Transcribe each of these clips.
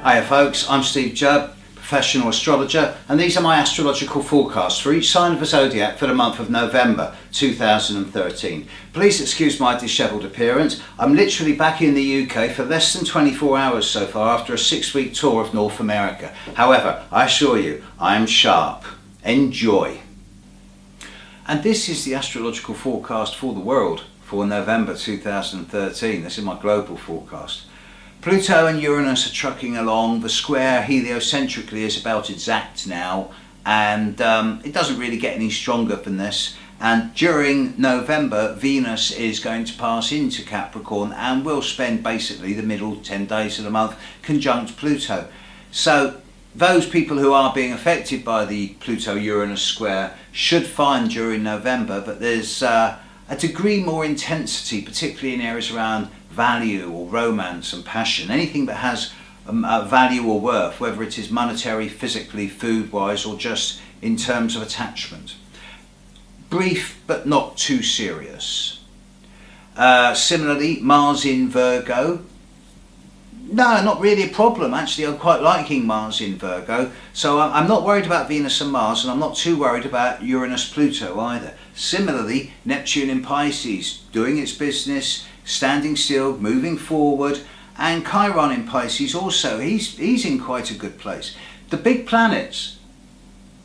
Hiya folks, I'm Judd, professional astrologer, and these are my astrological forecasts for each sign of the zodiac for the month of November 2013. Please excuse my dishevelled appearance. I'm literally back in the UK for less than 24 hours so far after a 6-week tour of North America. However, I assure you, I am sharp. Enjoy. And this is the astrological forecast for the world for November 2013. This is my global forecast. Pluto and Uranus are trucking along. The square heliocentrically is about exact now, and it doesn't really get any stronger than this. And during November, Venus is going to pass into Capricorn and will spend basically the middle 10 days of the month conjunct Pluto. So those people who are being affected by the Pluto-Uranus square should find during November that there's a degree more intensity, particularly in areas around value or romance and passion, anything that has value or worth, whether it is monetary, physically, food-wise, or just in terms of attachment. Brief but not too serious. Similarly, Mars in Virgo. No, not really a problem. Actually, I'm quite liking Mars in Virgo. So I'm not worried about Venus and Mars, and I'm not too worried about Uranus-Pluto either. Similarly, Neptune in Pisces, doing its business, standing still, moving forward, and Chiron in Pisces also, he's in quite a good place. The big planets,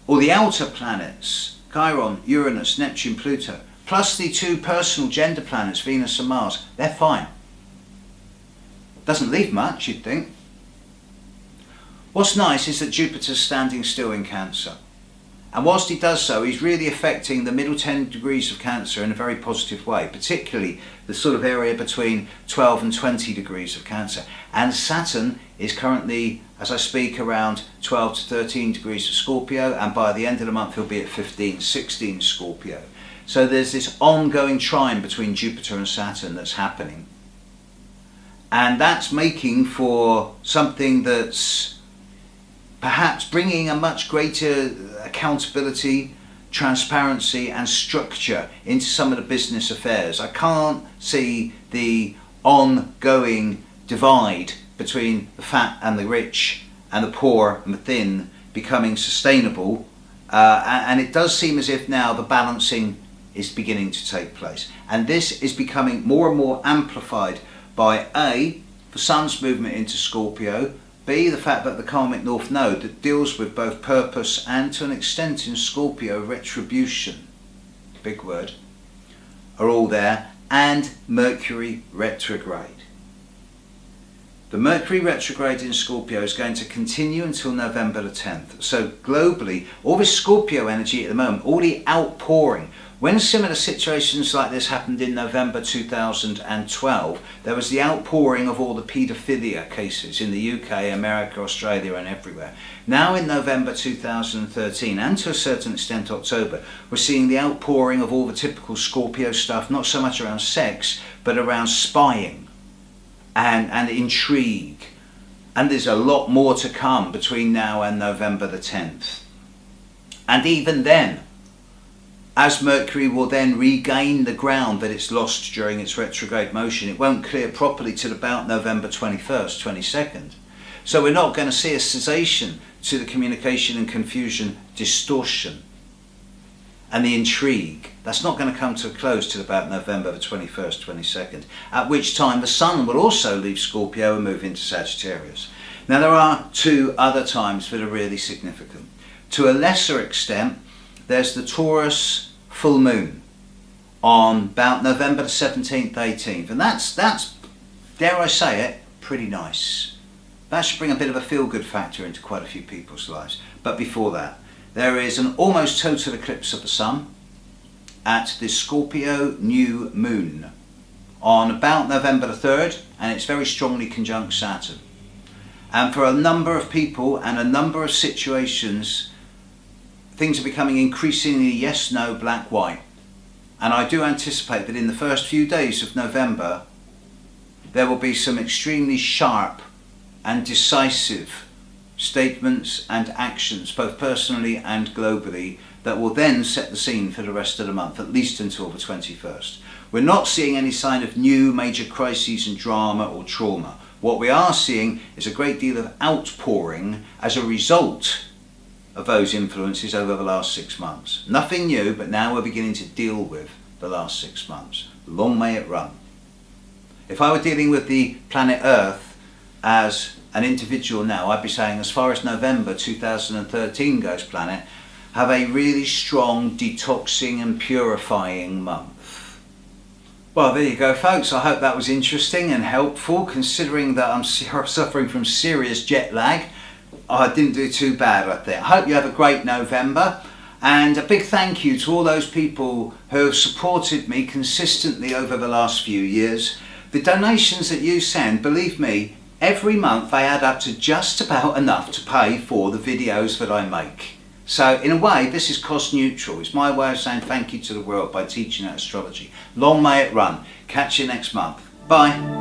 or the outer planets, Chiron, Uranus, Neptune, Pluto, plus the two personal gender planets, Venus and Mars, they're fine. Doesn't leave much, you'd think. What's nice is that Jupiter's standing still in Cancer. And whilst he does so, he's really affecting the middle 10 degrees of Cancer in a very positive way, particularly the sort of area between 12 and 20 degrees of Cancer. And Saturn is currently, as I speak, around 12 to 13 degrees of Scorpio, and by the end of the month he'll be at 15, 16 Scorpio. So there's this ongoing trine between Jupiter and Saturn that's happening. And that's making for something that's perhaps bringing a much greater accountability, transparency and structure into some of the business affairs. I can't see the ongoing divide between the fat and the rich and the poor and the thin becoming sustainable, and it does seem as if now the balancing is beginning to take place. And this is becoming more and more amplified by A, the Sun's movement into Scorpio, B, the fact that the karmic North Node that deals with both purpose and to an extent in Scorpio retribution, big word, are all there, and Mercury retrograde. The Mercury retrograde in Scorpio is going to continue until November the 10th. So globally, all this Scorpio energy at the moment, all the outpouring. When similar situations like this happened in November 2012, there was the outpouring of all the paedophilia cases in the UK, America, Australia and everywhere. Now in November 2013, and to a certain extent October, we're seeing the outpouring of all the typical Scorpio stuff, not so much around sex, but around spying and intrigue. And there's a lot more to come between now and November the 10th. And even then, as Mercury will then regain the ground that it's lost during its retrograde motion, it won't clear properly till about November 21st, 22nd. So we're not going to see a cessation to the communication and confusion distortion and the intrigue. That's not going to come to a close till about November the 21st, 22nd, at which time the Sun will also leave Scorpio and move into Sagittarius. Now there are two other times that are really significant. To a lesser extent, there's the Taurus full moon on about November the 17th, 18th. And that's, dare I say it, pretty nice. That should bring a bit of a feel-good factor into quite a few people's lives. But before that, there is an almost total eclipse of the Sun at the Scorpio new moon on about November the 3rd, and it's very strongly conjunct Saturn. And for a number of people and a number of situations, things are becoming increasingly yes, no, black, white. And I do anticipate that in the first few days of November, there will be some extremely sharp and decisive statements and actions, both personally and globally, that will then set the scene for the rest of the month, at least until the 21st. We're not seeing any sign of new major crises and drama or trauma. What we are seeing is a great deal of outpouring as a result of those influences over the last 6 months. Nothing new, but now we're beginning to deal with the last 6 months. Long may it run. If I were dealing with the planet Earth as an individual now, I'd be saying, as far as November 2013 goes, planet, have a really strong detoxing and purifying month. Well, there you go, folks. I hope that was interesting and helpful, considering that I'm suffering from serious jet lag. I didn't do too bad right there. I hope you have a great November, and a big thank you to all those people who have supported me consistently over the last few years. The donations that you send, believe me, every month they add up to just about enough to pay for the videos that I make. So in a way, this is cost neutral. It's my way of saying thank you to the world by teaching astrology. Long may it run. Catch you next month. Bye.